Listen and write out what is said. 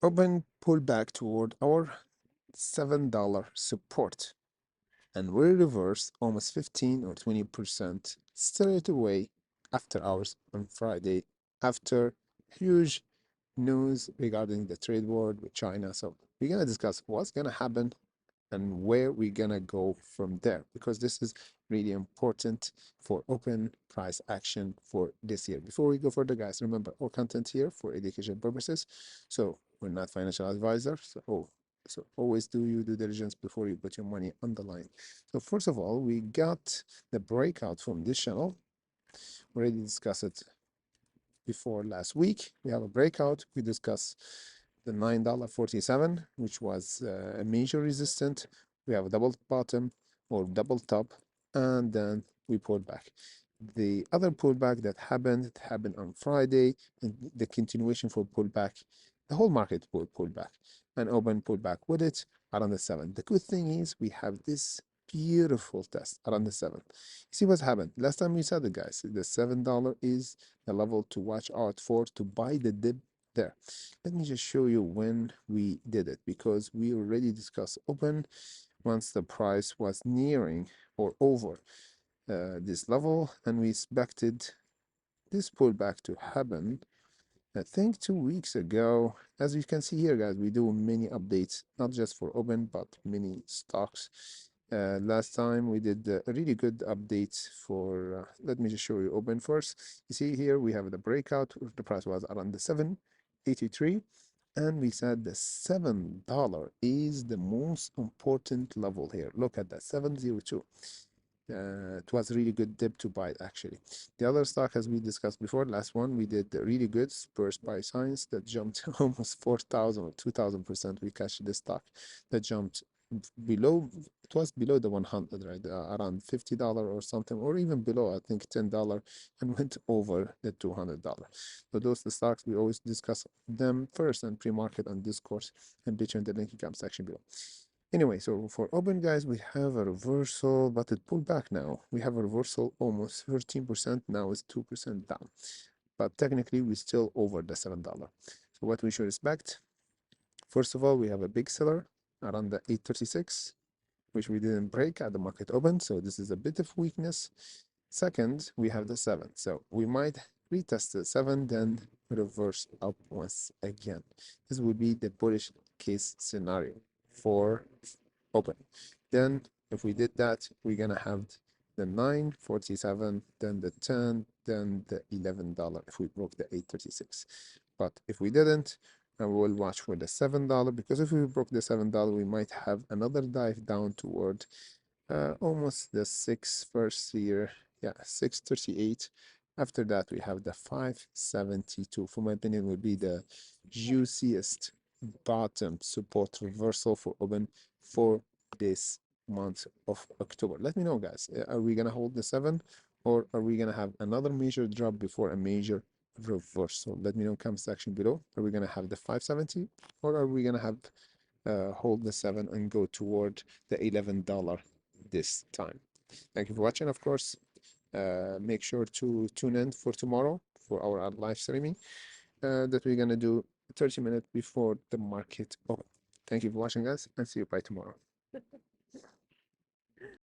Open pullback toward our $7 support, and we reversed almost 15 or 20% straight away after hours on Friday, after huge news regarding the trade war with China. So we're gonna discuss what's gonna happen and where we're gonna go from there, because this is really important for open price action for this year. Before we go further, guys, remember all content here for education purposes, so we're not financial advisors. So always do your due diligence before you put your money on the line. So first of all, we got the breakout from this channel. We already discussed it before last week. We have a breakout. We discussed the $9.47, which was a major resistance. We have a double bottom or double top, and then we pulled back. The other pullback that happened, on Friday, and the continuation for pullback. The whole market pulled back, and open pullback with it around the 7. The good thing is we have this beautiful test around the 7. See what's happened. Last time we said it, guys, the $7 is the level to watch out for to buy the dip there. Let me just show you when we did it, because we already discussed open once the price was nearing or over this level, and we expected this pullback to happen. I think 2 weeks ago. As you can see here, guys, we do many updates, not just for open, but many stocks. Last time we did a really good update for, let me just show you open first. You see here, we have the breakout. The price was around the 783. And we said the $7 is the most important level here. Look at that, 702. It was a really good dip to buy actually. The other stock, as we discussed before, last one we did really good, Spurs by Science, that jumped almost 4,000 or 2,000%. We cashed this stock that jumped below, it was below the 100, right, around $50 or something, or even below, I think $10, and went over the $200. So those are the stocks we always discuss them first and pre-market on this course, and between the link in comment section below. Anyway, so for open, guys, we have a reversal, but it pulled back now. We have a reversal almost 13%. Now it's 2% down. But technically, we're still over the $7. So what we should expect, first of all, we have a big seller around the 836, which we didn't break at the market open. So this is a bit of weakness. Second, we have the 7. So we might retest the 7, then reverse up once again. This would be the bullish case scenario for open. Then if we did that, we're gonna have the 947, then the 10, then the $11 if we broke the 836. But if we didn't, and we'll watch for the $7, because if we broke the $7, we might have another dive down toward almost the 6 first year, yeah, 638. After that, we have the 572. For my opinion, would be the juiciest bottom support reversal for open for this month of October. Let me know, guys. Are we gonna hold the 7, or are we gonna have another major drop before a major reversal? Let me know in comment section below. Are we gonna have the 570, or are we gonna have hold the 7 and go toward the $11 this time? Thank you for watching. Of course, make sure to tune in for tomorrow for our live streaming that we're gonna do 30 minutes before the market open. Thank you for watching, guys, and see you by tomorrow.